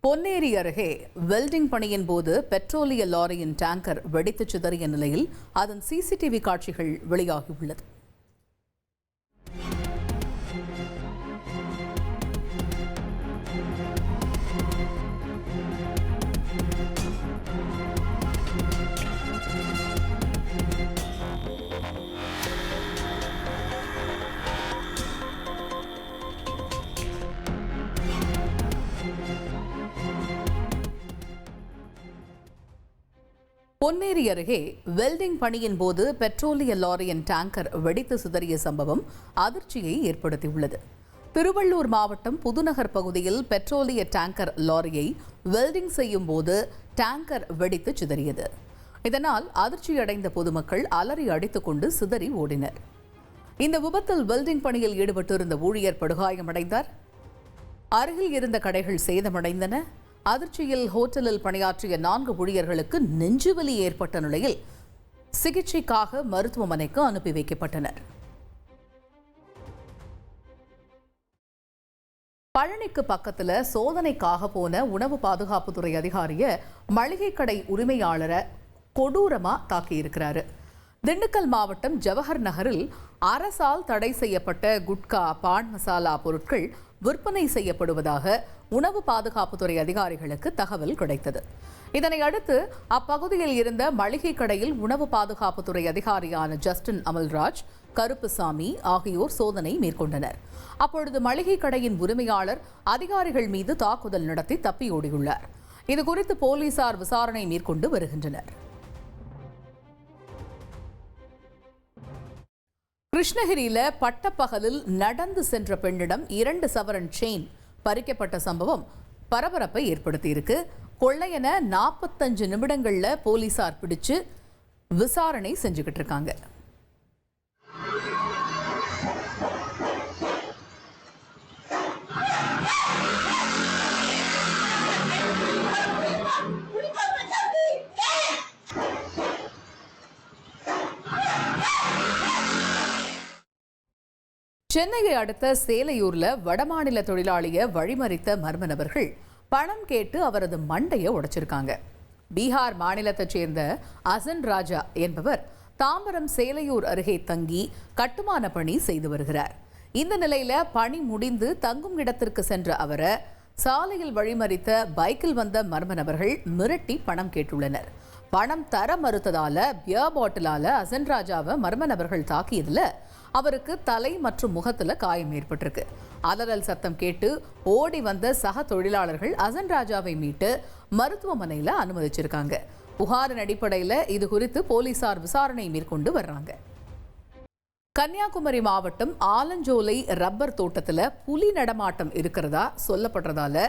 பொன்னேரி அருகே வெல்டிங் பணியின் போது பெட்ரோலிய லாரியின் டேங்கர் வெடித்து சிதறிய நிலையில் அதன் சிசிடிவி காட்சிகள் வெளியாகியுள்ளது. பொன்னேரி அருகே வெல்டிங் பணியின் போது பெட்ரோலிய லாரியின் டேங்கர் வெடித்து சிதறிய சம்பவம் அதிர்ச்சியை ஏற்படுத்தியுள்ளது. திருவள்ளூர் மாவட்டம் புதுநகர் பகுதியில் பெட்ரோலிய டேங்கர் லாரியை வெல்டிங் செய்யும் போது டேங்கர் வெடித்து சிதறியது. இதனால் அதிர்ச்சியடைந்த பொதுமக்கள் அலறி அடித்துக் கொண்டு சிதறி ஓடினர். இந்த விபத்தில் வெல்டிங் பணியில் ஈடுபட்டிருந்த ஊழியர் படுகாயமடைந்தார். அருகில் இருந்த கடைகள் சேதமடைந்தன. அதிர்ச்சியில் ஹோட்டலில் பணியாற்றிய 4 ஊழியர்களுக்கு நெஞ்சுவலி ஏற்பட்ட நிலையில் சிகிச்சைக்காக மருத்துவமனைக்கு அனுப்பி வைக்கப்பட்டனர். பழனிக்கு பக்கத்துல சோதனைக்காக போன உணவு பாதுகாப்புத்துறை அதிகாரிய மளிகை கடை உரிமையாளரை கொடூரமா தாக்கியிருக்கிறாரு. திண்டுக்கல் மாவட்டம் ஜவஹர் நகரில் அரசால் தடை செய்யப்பட்ட குட்கா, பான் மசாலா பொருட்கள் விற்பனை செய்யப்படுவதாக உணவு பாதுகாப்புத்துறை அதிகாரிகளுக்கு தகவல் கிடைத்தது. இதனை அடுத்து அப்பகுதியில் இருந்த மளிகை கடையில் உணவு பாதுகாப்புத்துறை அதிகாரியான ஜஸ்டின் அமல்ராஜ், கருப்புசாமி ஆகியோர் சோதனை மேற்கொண்டனர். அப்பொழுது மளிகை கடையின் உரிமையாளர் அதிகாரிகள் மீது தாக்குதல் நடத்தி தப்பியோடியுள்ளார். இதுகுறித்து போலீசார் விசாரணை மேற்கொண்டு வருகின்றனர். கிருஷ்ணகிரியில பட்டப்பகலில் நடந்து சென்ற பெண்ணிடம் 2 சவரன் செயின் பறிக்கப்பட்ட சம்பவம் பரபரப்பை ஏற்படுத்தியிருக்கு. கொள்ளையன 45 நிமிடங்கள்ல போலீசார் பிடிச்சு விசாரணை செஞ்சுக்கிட்டு இருக்காங்க. சென்னையை அடுத்த சேலையூர்ல வடமாநில தொழிலாளியை வழிமறித்த மர்ம நபர்கள் பணம் கேட்டு அவரது மண்டையை உடைச்சிருக்காங்க. பீகார் மாநிலத்தைச் சேர்ந்த அசன் ராஜா என்பவர் தாம்பரம் சேலையூர் அருகே தங்கி கட்டுமான பணி செய்து வருகிறார். இந்த நிலையில பணி முடிந்து தங்கும் இடத்திற்கு சென்ற அவரை சாலையில் வழிமறித்த பைக்கில் வந்த மர்ம நபர்கள் மிரட்டி பணம் கேட்டுள்ளனர். பணம் தர மறுத்ததால பியர் பாட்டிலால அசன் ராஜாவை மர்ம நபர்கள் தாக்கியதுல அவருக்கு தலை மற்றும் முகத்துல காயம் ஏற்பட்டிருக்கு. அலறல் சத்தம் கேட்டு ஓடி வந்த சக தொழிலாளர்கள் அசன் ராஜாவை மீட்டு மருத்துவமனையில அனுமதிச்சிருக்காங்க. புகாரின் அடிப்படையில் இது குறித்து போலீசார் விசாரணை மேற்கொண்டு வர்றாங்க. கன்னியாகுமரி மாவட்டம் ஆலஞ்சோலை ரப்பர் தோட்டத்துல புலி நடமாட்டம் இருக்கிறதா சொல்லப்படுறதால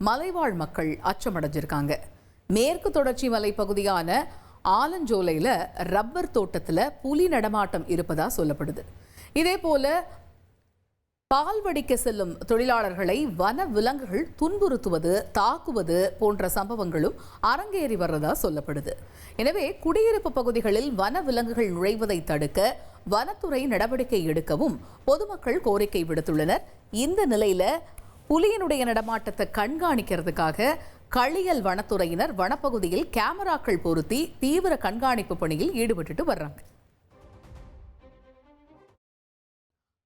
மலைவாழ் மக்கள் அச்சமடைஞ்சிருக்காங்க. மேற்கு தொடர்ச்சி மலைப்பகுதியான ஆலஞ்சோலையில ரப்பர் தோட்டத்துல புலி நடமாட்டம் இருப்பதா சொல்லப்படுது. இதே போல பால் வடிக்க செல்லும் தொழிலாளர்களை வன விலங்குகள் துன்புறுத்துவது, தாக்குவது போன்ற சம்பவங்களும் அரங்கேறி வர்றதா சொல்லப்படுது. எனவே குடியிருப்பு பகுதிகளில் வன விலங்குகள் நுழைவதை தடுக்க வனத்துறை நடவடிக்கை எடுக்கவும் பொதுமக்கள் கோரிக்கை விடுத்துள்ளனர். இந்த நிலையில புலியினுடைய நடமாட்டத்தை கண்காணிக்கிறதுக்காக களியல் வனத்துறையினர் வனப்பகுதியில் கேமராக்கள் பொருத்தி தீவிர கண்காணிப்பு பணியில் ஈடுபட்டு வர்றாங்க.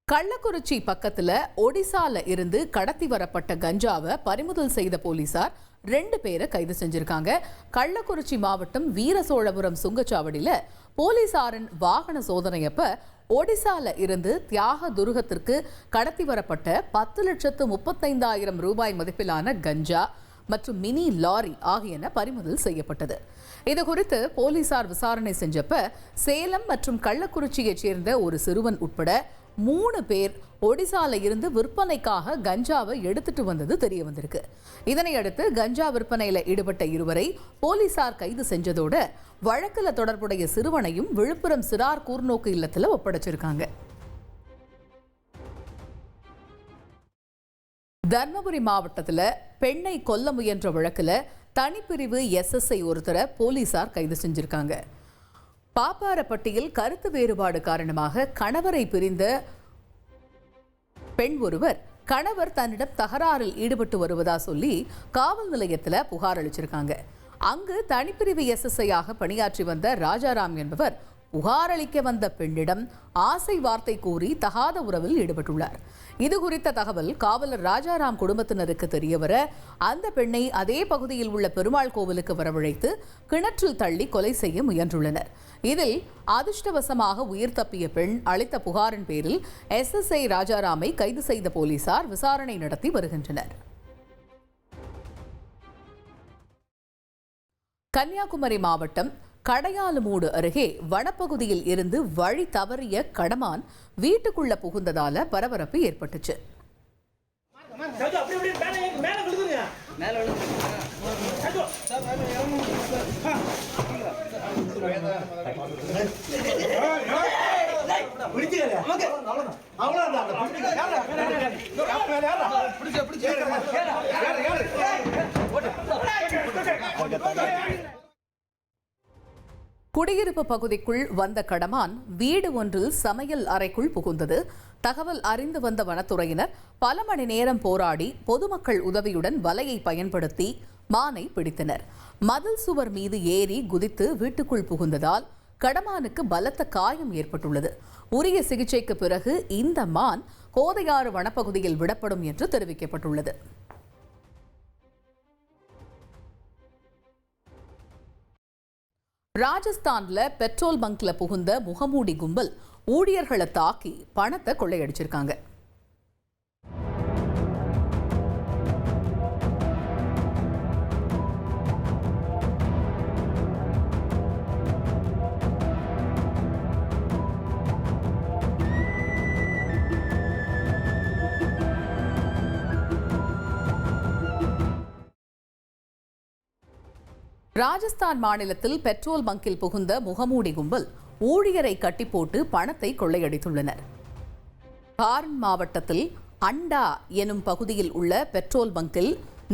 கள்ளக்குறிச்சி பக்கத்துல ஒடிசால இருந்து கடத்தி வரப்பட்ட கஞ்சாவை பறிமுதல் செய்த போலீசார் 2 பேரை கைது செஞ்சிருக்காங்க. கள்ளக்குறிச்சி மாவட்டம் வீரசோழபுரம் சுங்கச்சாவடியில போலீசாரின் வாகன சோதனையப்ப ஒடிசால இருந்து தியாக துருகத்திற்கு கடத்தி வரப்பட்ட 10,35,000 ரூபாய் மதிப்பிலான கஞ்சா மற்றும் மினி லாரி ஆகியன பறிமுதல் செய்யப்பட்டது. இதுகுறித்து போலீசார் விசாரணை செஞ்சப்ப சேலம் மற்றும் கள்ளக்குறிச்சியைச் சேர்ந்த ஒரு சிறுவன் உட்பட 3 பேர் ஒடிசால இருந்து விற்பனைக்காக கஞ்சாவை எடுத்துட்டு வந்தது தெரிய வந்திருக்கு. இதனையடுத்து கஞ்சா விற்பனையில ஈடுபட்ட 2 பேரை போலீசார் கைது செஞ்சதோடு வழக்குல தொடர்புடைய சிறுவனையும் விழுப்புரம் சிறார் கூர்நோக்கு இல்லத்துல ஒப்படைச்சிருக்காங்க. தர்மபுரி மாவட்டத்தில் பெண்ணை கொல்ல முயன்ற வழக்கில் தனிப்பிரிவு SSI ஒருத்தரை போலீசார் கைது செஞ்சிருக்காங்க. பாப்பாரப்பட்டியில் கருத்து வேறுபாடு காரணமாக கணவரை பிரிந்த பெண் ஒருவர் கணவர் தன்னிடம் தகராறில் ஈடுபட்டு வருவதா சொல்லி காவல் நிலையத்தில் புகார் அளிச்சிருக்காங்க. அங்கு தனிப்பிரிவு SSI-ஆக பணியாற்றி வந்த ராஜாராம் என்பவர் புகார் அளிக்க வந்த பெண்ணிடம் ஆசை வார்த்தை கூறி தகாத உறவில் ஈடுபட்டுள்ளார். இது குறித்த தகவல் காவலர் ராஜாராம் குடும்பத்தினருக்கு தெரியவர அந்த பெண்ணை அதே பகுதியில் உள்ள பெருமாள் கோவிலுக்கு வரவழைத்து கிணற்றில் தள்ளி கொலை செய்ய முயன்றுள்ளனர். இதில் அதிர்ஷ்டவசமாக உயிர் தப்பிய பெண் அளித்த புகாரின் பேரில் SSI ராஜாராமை கைது செய்த போலீசார் விசாரணை நடத்தி வருகின்றனர். கன்னியாகுமரி மாவட்டம் கடையாலுமூடு அருகே வனப்பகுதியில் இருந்து வழி தவறிய கடமான் வீட்டுக்குள்ள புகுந்ததால பரபரப்பு ஏற்பட்டுச்சு. குடியிருப்பு பகுதிக்குள் வந்த கடமான் வீடு ஒன்றில் சமையல் அறைக்குள் புகுந்தது. தகவல் அறிந்து வந்த வனத்துறையினர் பல மணி நேரம் போராடி பொதுமக்கள் உதவியுடன் வலையை பயன்படுத்தி மானை பிடித்தனர். மதில் சுவர் மீது ஏறி குதித்து வீட்டுக்குள் புகுந்ததால் கடமானுக்கு பலத்த காயம் ஏற்பட்டுள்ளது. உரிய சிகிச்சைக்கு பிறகு இந்த மான் கோதையாறு வனப்பகுதியில் விடப்படும் என்று தெரிவிக்கப்பட்டுள்ளது. ராஜஸ்தான்ல பெட்ரோல் பங்க்ல புகுந்த முகமூடி கும்பல் ஊழியர்களை தாக்கி பணத்தை கொள்ளையடிச்சிருக்காங்க. ராஜஸ்தான் மாநிலத்தில் பெட்ரோல் பங்கில் புகுந்த முகமூடி கும்பல் ஊழியரை கட்டி போட்டு பணத்தை கொள்ளையடித்துள்ளனர். கார்ன் மாவட்டத்தில் அண்டா எனும் பகுதியில் உள்ள பெட்ரோல் பங்கில்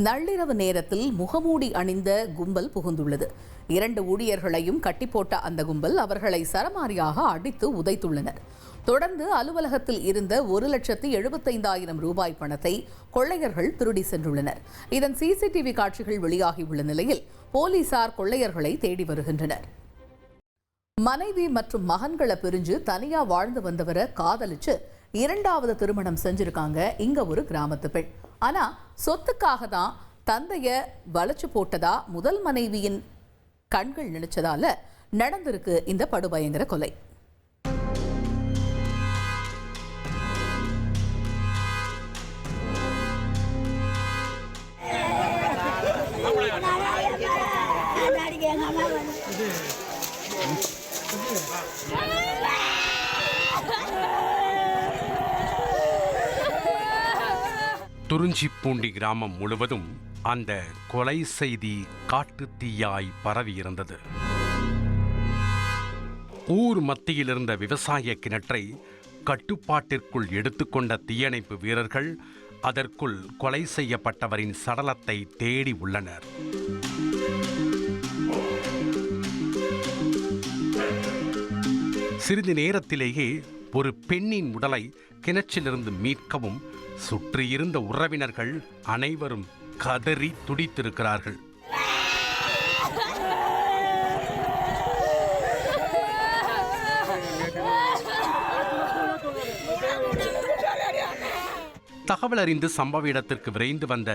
நள்ளிரவு நேரத்தில் முகமூடி அணிந்த கும்பல் புகுந்துள்ளது. 2 ஊழியர்களையும் கட்டி போட்ட அந்த கும்பல் அவர்களை சரமாரியாக அடித்து உதைத்துள்ளனர். தொடர்ந்து அலுவலகத்தில் இருந்த 1,75,000 ரூபாய் பணத்தை கொள்ளையர்கள் திருடி சென்றுள்ளனர். இதன் CCTV காட்சிகள் வெளியாகியுள்ள நிலையில் போலீசார் கொள்ளையர்களை தேடி வருகின்றனர். மனைவி மற்றும் மகன்களை பிரிஞ்சு தனியா வாழ்ந்து வந்தவரை காதலிச்சு 2வது திருமணம் செஞ்சிருக்காங்க இங்க ஒரு கிராமத்து பெண். ஆனா சொத்துக்காக தான் தந்தைய வளைச்சு போட்டதா முதல் மனைவியின் கண்கள் நினைச்சதால நடந்திருக்கு இந்த படுபயங்கர கொலை. துறிஞ்சிப்பூண்டி கிராமம் முழுவதும் அந்த கொலை செய்தி காட்டுத்தீயாய் பரவியிருந்தது. ஊர் மத்தியில் இருந்த விவசாய கிணற்றை கட்டுப்பாட்டிற்குள் எடுத்துக்கொண்ட தீயணைப்பு வீரர்கள் அதற்குள் கொலை செய்யப்பட்டவரின் சடலத்தை தேடி உள்ளனர். சிறிது நேரத்திலேயே ஒரு பெண்ணின் உடலை கிணற்றிலிருந்து மீட்கவும் சுற்றியிருந்த உறவினர்கள் அனைவரும் கதறி துடித்திருக்கிறார்கள். தகவல் அறிந்து சம்பவ இடத்திற்கு விரைந்து வந்த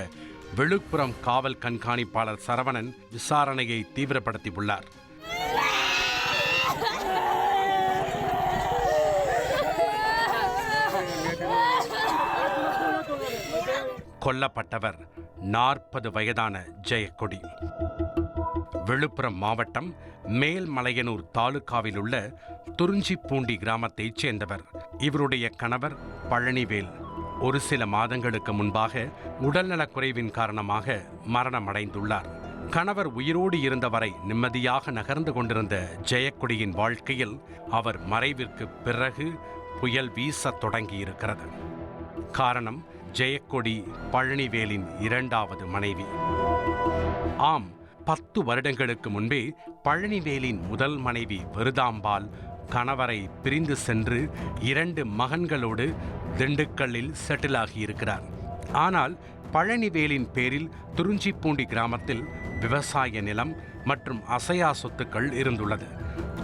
விழுப்புரம் காவல் கண்காணிப்பாளர் சரவணன் விசாரணையை தீவிரப்படுத்தியுள்ளார். கொல்லப்பட்டவர் 40 வயதான ஜெயக்கொடி. விழுப்புரம் மாவட்டம் மேல்மலையனூர் தாலுகாவில் உள்ள துறிஞ்சிப்பூண்டி கிராமத்தைச் சேர்ந்தவர். இவருடைய கணவர் பழனிவேல் ஒரு சில மாதங்களுக்கு முன்பாக உடல்நலக்குறைவின் காரணமாக மரணமடைந்துள்ளார். கணவர் உயிரோடு இருந்தவரை நிம்மதியாக நகர்ந்து கொண்டிருந்த ஜெயக்கொடியின் வாழ்க்கையில் அவர் மறைவிற்கு பிறகு புயல் வீசத் தொடங்கியிருக்கிறது. காரணம் ஜெயக்கொடி பழனிவேலின் 2வது மனைவி. ஆம், 10 வருடங்களுக்கு முன்பே பழனிவேலின் முதல் மனைவி விருதாம்பாள் கணவரை பிரிந்து சென்று 2 மகன்களோடு திண்டுக்கல்லில் செட்டில் ஆகியிருக்கிறார். ஆனால் பழனிவேலின் பேரில் துறிஞ்சிப்பூண்டி கிராமத்தில் விவசாய நிலம் மற்றும் அசையா சொத்துக்கள் இருந்துள்ளது.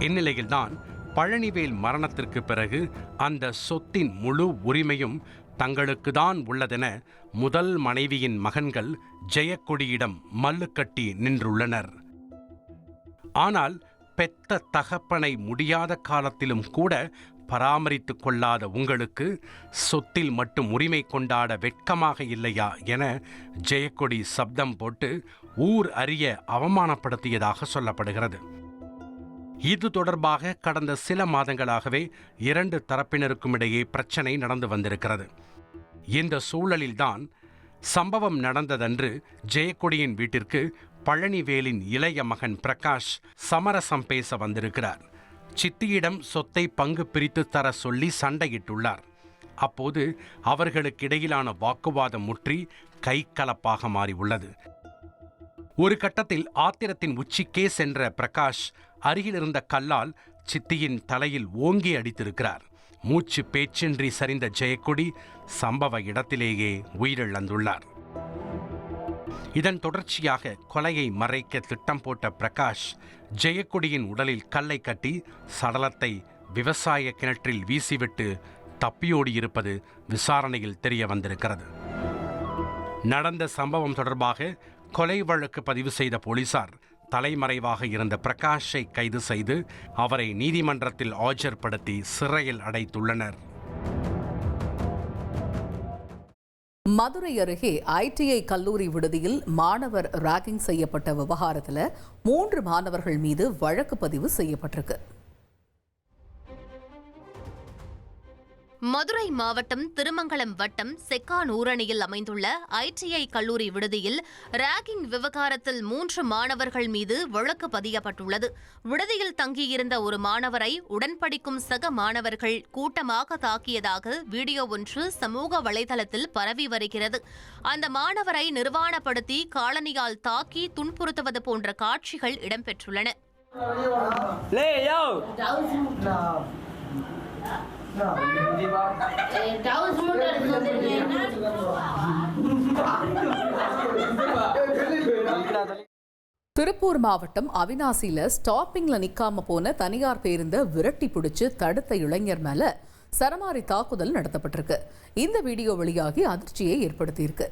இந்நிலையில்தான் பழனிவேல் மரணத்திற்கு பிறகு அந்த சொத்தின் முழு உரிமையும் தங்களுக்கு தான் உள்ளதென முதல் மனைவியின் மகன்கள் ஜெயக்கொடியிடம் மல்லுக்கட்டி நின்றுள்ளனர். ஆனால் பெத்த தகப்பனை முடியாத காலத்திலும் கூட பராமரித்துக் கொள்ளாத உங்களுக்கு சொத்தில் மட்டும் உரிமை கொண்டாட வெட்கமாக இல்லையா என ஜெயக்கொடி சப்தம் போட்டு ஊர் அறிய அவமானப்படுத்தியதாக சொல்லப்படுகிறது. இது தொடர்பாக கடந்த சில மாதங்களாகவே 2 தரப்பினருக்கும் இடையே பிரச்சனை நடந்து வந்திருக்கிறது. இந்த சூழலில்தான் சம்பவம் நடந்ததன்று ஜெயக்கொடியின் வீட்டிற்கு பழனிவேலின் இளைய மகன் பிரகாஷ் சமரசம் பேச வந்திருக்கிறார். சித்தியிடம் சொத்தை பங்கு பிரித்து தர சொல்லி சண்டையிட்டுள்ளார். அப்போது அவர்களுக்கிடையிலான வாக்குவாதம் முற்றி கைகலப்பாக மாறியுள்ளது. ஒரு கட்டத்தில் ஆத்திரத்தின் உச்சிக்கே சென்ற பிரகாஷ் அருகிலிருந்த கல்லால் சித்தியின் தலையில் ஓங்கி அடித்திருக்கிறார். மூச்சு பேச்சின்றி சரிந்த ஜெயக்கொடி சம்பவ இடத்திலேயே உயிரிழந்துள்ளார். இதன் தொடர்ச்சியாக கொலையை மறைக்க திட்டம் போட்ட பிரகாஷ் ஜெயக்கொடியின் உடலில் கல்லை கட்டி சடலத்தை விவசாய கிணற்றில் வீசிவிட்டு தப்பியோடியிருப்பது விசாரணையில் தெரிய வந்திருக்கிறது. நடந்த சம்பவம் தொடர்பாக கொலை வழக்கு பதிவு செய்த போலீசார் தலைமறைவாக இருந்த பிரகாஷை கைது செய்து அவரை நீதிமன்றத்தில் ஆஜர்படுத்தி சிறையில் அடைத்துள்ளனர். மதுரை அருகே ITI கல்லூரி விடுதியில் மாணவர் ராகிங் செய்யப்பட்ட விவகாரத்தில் 3 மாணவர்கள் மீது வழக்கு பதிவு செய்யப்பட்டிருக்கு. மதுரை மாவட்டம் திருமங்கலம் வட்டம் செக்கானூரணியில் அமைந்துள்ள ITI கல்லூரி விடுதியில் ராகிங் விவகாரத்தில் 3 மாணவர்கள் மீது வழக்கு பதியப்பட்டுள்ளது. விடுதியில் தங்கியிருந்த ஒரு மாணவரை உடன்படிக்கும் சக மாணவர்கள் கூட்டமாக தாக்கியதாக வீடியோ ஒன்று சமூக வலைதளத்தில் பரவி வருகிறது. அந்த மாணவரை நிர்வாணப்படுத்தி காலணியால் தாக்கி துன்புறுத்துவது போன்ற காட்சிகள் இடம்பெற்றுள்ளன. திருப்பூர் மாவட்டம் அவினாசியில ஸ்டாப்பிங்ல நிக்காம போன தனியார் பேருந்தை விரட்டி பிடிச்சு தடுத்த இளைஞர் மேல சரமாரி தாக்குதல் நடத்தப்பட்டிருக்கு. இந்த வீடியோ வெளியாகி அதிர்ச்சியை ஏற்படுத்தியிருக்கு.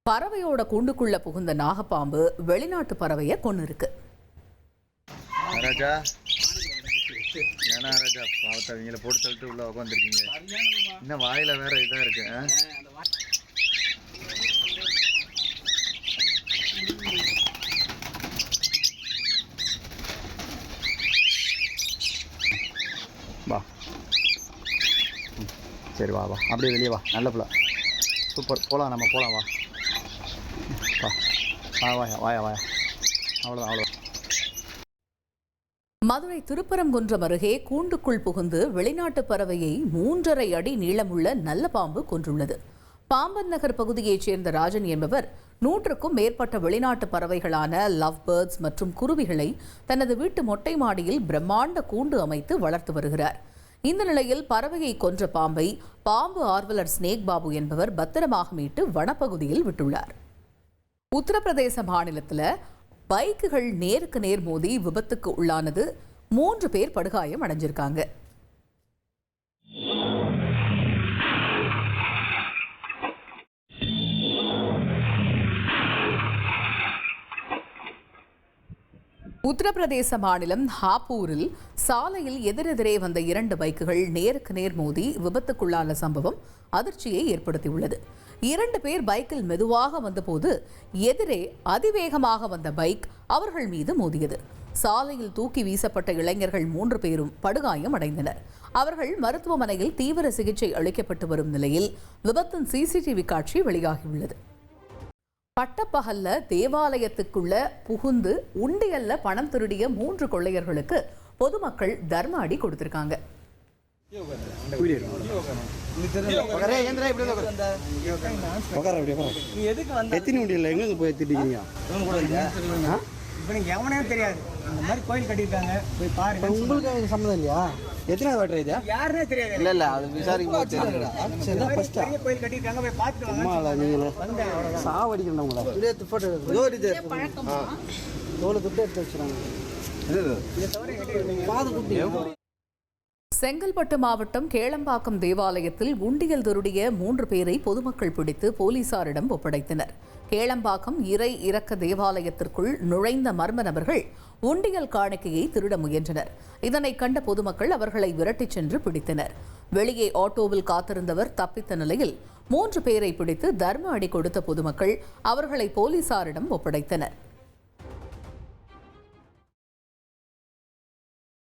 பறவையோட கூண்டுக்குள்ள புகுந்த நாகப்பாம்பு வெளிநாட்டு பறவையை கொண்டு இருக்கு. ராஜா ஏன்னா ராஜா பாவத்தை அவங்கள போட்டு தள்ளிட்டு உள்ள உட்காந்துருக்கீங்க. இன்னும் வாயில வேற இதா இருக்கு. வா சரி வா வா அப்படியே வெளியே வா. நல்ல பிள்ளை சூப்பர். போகலாம் நம்ம போகலாம். வா வாயா வாயா வாயா. அவ்வளோதான் அவ்வளோ. மதுரை திருப்பரங்குன்றம் அருகே கூண்டுக்குள் புகுந்து வெளிநாட்டு பறவையை 3.5 அடி நீளமுள்ள நல்ல பாம்பு கொன்றுள்ளது. பாம்பன் நகர் பகுதியைச் சேர்ந்த ராஜன் என்பவர் 100க்கும் மேற்பட்ட வெளிநாட்டு பறவைகளான லவ் பேர்ட்ஸ் மற்றும் குருவிகளை தனது வீட்டு மொட்டை மாடியில் பிரம்மாண்ட கூண்டு அமைத்து வளர்த்து வருகிறார். இந்த நிலையில் பறவையை கொன்ற பாம்பை பாம்பு ஆர்வலர் ஸ்னேக் பாபு என்பவர் பத்திரமாக மீட்டு வனப்பகுதியில் விட்டுள்ளார். உத்தரப்பிரதேச மாநிலத்தில் பைக்குகள் நேருக்கு நேர் மோதி விபத்துக்கு உள்ளானது. 3 பேர் படுகாயம் அடைஞ்சிருக்காங்க. உத்தரப்பிரதேச மாநிலம் ஹாப்பூரில் சாலையில் எதிரெதிரே வந்த 2 பைக்குகள் நேருக்கு நேர் மோதி விபத்துக்குள்ளான சம்பவம் அதிர்ச்சியை ஏற்படுத்தியுள்ளது. 2 பேர் பைக்கில் மெதுவாக வந்தபோது எதிரே அதிவேகமாக வந்த பைக் அவர்கள் மீது மோதியது. சாலையில் தூக்கி வீசப்பட்ட இளைஞர்கள் 3 பேரும் படுகாயம் அடைந்தனர். அவர்கள் மருத்துவமனையில் தீவிர சிகிச்சை அளிக்கப்பட்டு வரும் நிலையில் விபத்தின் சிசிடிவி காட்சி வெளியாகியுள்ளது. பட்டப்பகல்ல தேவாலயத்துக்குள்ள புகுந்து உண்டியல்ல பணம் திருடிய 3 கொள்ளையர்களுக்கு பொதுமக்கள் தர்ம அடி கொடுத்திருக்காங்க. எவனே தெரியாது. இந்த மாதிரி கோயில் கட்டியிருக்காங்க, போய் பாருங்க. உங்களுக்கு சம்மந்தம் இல்லையா? எத்தனை வாட்டர் இது யாருனே தெரியாது. இல்ல இல்ல அது விசாரிக்கும் கோயில் கட்டியிருக்காங்க, போய் பார்த்துட்டு சாவடிக்கணும் உங்களை. செங்கல்பட்டு மாவட்டம் கேளம்பாக்கம் தேவாலயத்தில் உண்டியல் திருடிய 3 பேரை பொதுமக்கள் பிடித்து போலீசாரிடம் ஒப்படைத்தனர். கேளம்பாக்கம் இறை இரக்க தேவாலயத்திற்குள் நுழைந்த மர்ம நபர்கள் உண்டியல் காணிக்கையை திருட முயன்றனர். இதனை கண்ட பொதுமக்கள் அவர்களை விரட்டிச் சென்று பிடித்தனர். வெளியே ஆட்டோவில் காத்திருந்தவர் தப்பித்த நிலையில் 3 பேரை பிடித்து தர்ம அடி கொடுத்த பொதுமக்கள் அவர்களை போலீசாரிடம் ஒப்படைத்தனர்.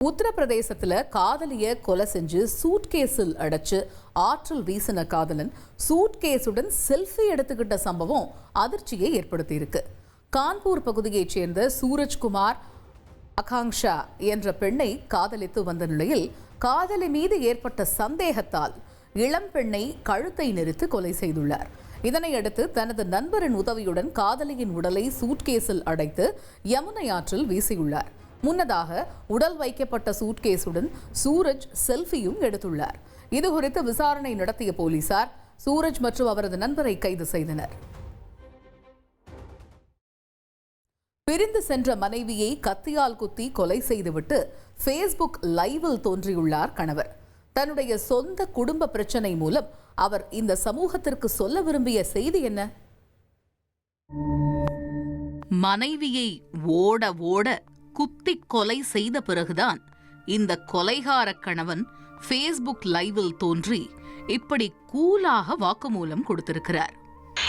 உத்தரப்பிரதேசத்துல காதலிய கொலை செஞ்சு சூட்கேஸில் அடைச்சு ஆற்றில் வீசின காதலன் சூட்கேஸுடன் செல்ஃபி எடுத்துக்கிட்ட சம்பவம் அதிர்ச்சியை ஏற்படுத்தியிருக்கு. கான்பூர் பகுதியைச் சேர்ந்த சூரஜ்குமார் ஆகாங்ஷா என்ற பெண்ணை காதலித்து வந்த நிலையில் காதலி மீது ஏற்பட்ட சந்தேகத்தால் இளம் பெண்ணை கழுத்தை நெரித்து கொலை செய்துள்ளார். இதனையடுத்து தனது நண்பரின் உதவியுடன் காதலியின் உடலை சூட்கேஸில் அடைத்து யமுனை ஆற்றில் வீசியுள்ளார். முன்னதாக உடல் வைக்கப்பட்ட சூட்கேஸுடன் சூரஜ் செல்ஃபியும் எடுத்துள்ளார். இதுகுறித்து விசாரணை நடத்திய போலீசார் சூரஜ் மற்றும் அவரது நண்பரை கைது செய்தனர். பிரிந்து சென்ற மனைவியை கத்தியால் குத்தி கொலை செய்துவிட்டு ஃபேஸ்புக் லைவில் தோன்றியுள்ளார் கணவர். தன்னுடைய சொந்த குடும்ப பிரச்சனை மூலம் அவர் இந்த சமூகத்திற்கு சொல்ல விரும்பிய செய்தி என்ன? மனைவியை ஓட ஓட குத்தி கொலை செய்த பிறகுதான் இந்த கொலைகார கணவன் ஃபேஸ்புக் லைவில் தோன்றி இப்படி கூலாக வாக்குமூலம் கொடுத்திருக்கிறார்.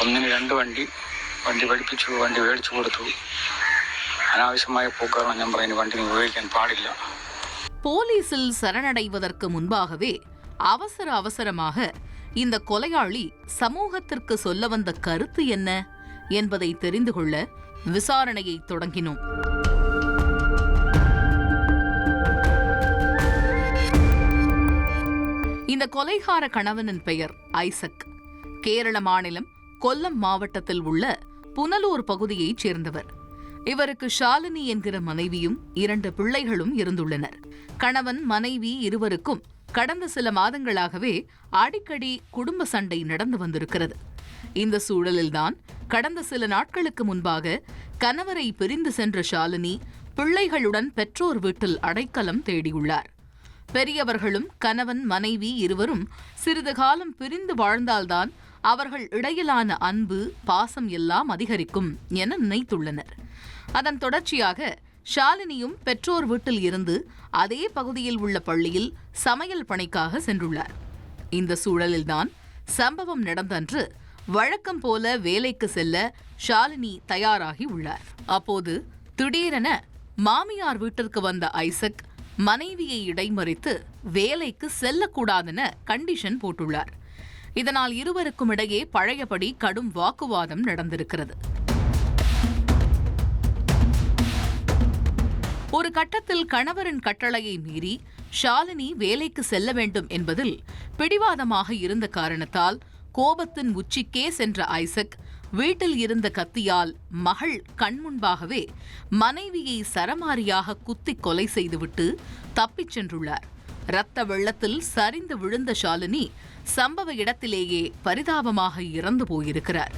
ഒന്നിന് 2 വണ്ടി പഠിപ്പിച്ചു, വണ്ടി മേടിച്ചു കൊടുത്തു. അനാവശ്യമായ പോക്കാണ് ഞാൻ പറയുന്നത്, വണ്ടി ഉപയോഗിക്കാൻ പാടില്ല. போலீசில் சரணடைவதற்கு முன்பாகவே அவசரமாக இந்த கொலையாளி சமூகத்திற்கு சொல்ல வந்த கருத்து என்ன என்பதை தெரிந்து கொள்ள விசாரணையை தொடங்கினோம். இந்த கொலைகார கணவனின் பெயர் ஐசக். கேரள மாநிலம் கொல்லம் மாவட்டத்தில் உள்ள புனலூர் பகுதியைச் சேர்ந்தவர். இவருக்கு ஷாலினி என்கிற மனைவியும் 2 பிள்ளைகளும் இருந்துள்ளனர். கணவன் மனைவி இருவருக்கும் கடந்த சில மாதங்களாகவே அடிக்கடி குடும்ப சண்டை நடந்து வந்திருக்கிறது. இந்த சூழலில்தான் கடந்த சில நாட்களுக்கு முன்பாக கணவரை பிரிந்து சென்ற ஷாலினி பிள்ளைகளுடன் பெற்றோர் வீட்டில் அடைக்கலம் தேடியுள்ளார். பெரியவர்களும் கணவன் மனைவி இருவரும் சிறிது காலம் பிரிந்து வாழ்ந்தால்தான் அவர்கள் இடையிலான அன்பு பாசம் எல்லாம் அதிகரிக்கும் என நினைத்துள்ளனர். அதன் தொடர்ச்சியாக ஷாலினியும் பெற்றோர் வீட்டில் இருந்து அதே பகுதியில் உள்ள பள்ளியில் சமையல் பணிக்காக சென்றுள்ளார். இந்த சூழலில்தான் சம்பவம் நடந்தன்று வழக்கம் போல வேலைக்கு செல்ல ஷாலினி தயாராகி உள்ளார். அப்போது திடீரென மாமியார் வீட்டிற்கு வந்த ஐசக் மனைவியை இடைமறித்து வேலைக்கு செல்லக்கூடாதென கண்டிஷன் போட்டுள்ளார். இதனால் இருவருக்கும் இடையே பழையபடி கடும் வாக்குவாதம் நடந்திருக்கிறது. ஒரு கட்டத்தில் கணவரின் கட்டளையை மீறி ஷாலினி வேலைக்கு செல்ல வேண்டும் என்பதில் பிடிவாதமாக இருந்த காரணத்தால் கோபத்தின் உச்சிக்கே சென்ற ஐசக் வீட்டில் இருந்த கத்தியால் மகள் கண்முன்பாகவே மனைவியை சரமாரியாக குத்தி கொலை செய்துவிட்டு தப்பிச் சென்றுள்ளார். இரத்த வெள்ளத்தில் சரிந்து விழுந்த ஷாலினி சம்பவ இடத்திலேயே பரிதாபமாக இறந்து போயிருக்கிறார்.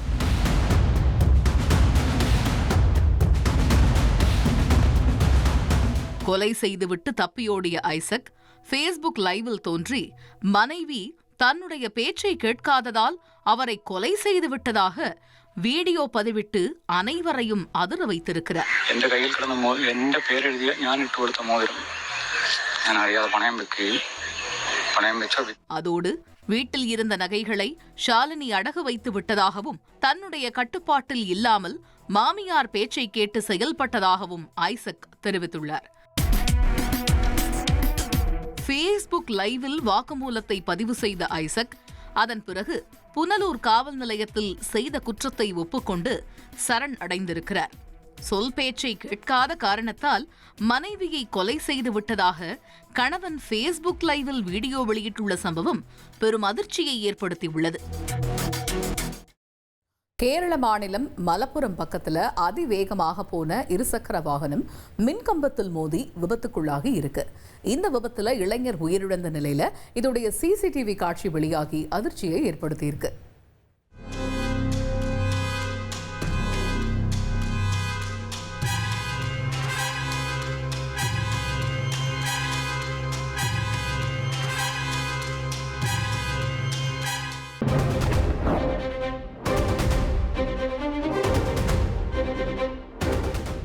கொலை செய்துவிட்டு தப்பியோடிய ஐசக் ஃபேஸ்புக் லைவில் தோன்றி மனைவி தன்னுடைய பேச்சை கேட்காததால் அவரை கொலை செய்து விட்டதாக വീഡിയോ പതിവിട്ട് അനൈവരെയും അതിർ വയ്ത്തിരിക്കുകയാണ്. എൻ്റെ കയ്യിൽ കിടന്ന എൻ്റെ പേരെഴുതിയ ഞാൻ ഇട്ട് കൊടുത്ത മോതിരം ഞാൻ അറിയാതെ പണയം വെക്കുകയും പണയം വെച്ച അതോട് வீட்டில் இருந்த நகைகளை ஷாலினி அடகு வைத்து விட்டதாகவும் தன்னுடைய கட்டுப்பாட்டில் இல்லாமல் மாமியார் பேச்சை கேட்டு செயல்பட்டதாகவும் ஐசக் தெரிவித்துள்ளார். ஃபேஸ்புக் லைவில் வாக்குமூலத்தை பதிவு செய்த ஐசக் அதன் பிறகு புனலூர் காவல் நிலையத்தில் செய்த குற்றத்தை ஒப்புக்கொண்டு சரண் அடைந்திருக்கிறார். சொல் பேச்சை கேட்காத காரணத்தால் மனைவியை கொலை செய்து விட்டதாக கணவன் ஃபேஸ்புக் லைவில் வீடியோ வெளியிட்டுள்ள சம்பவம் பெரும் அதிர்ச்சியை ஏற்படுத்தியுள்ளது. கேரள மாநிலம் மலப்புரம் பக்கத்துல அதிவேகமாக போன இருசக்கர வாகனம் மின்கம்பத்தில் மோதி விபத்துக்குள்ளாகி இருக்கு. இந்த விபத்துல இளைஞர் உயிரிழந்த நிலையில இதோடைய CCTV காட்சி வெளியாகி அதிர்ச்சியை ஏற்படுத்தியிருக்கு.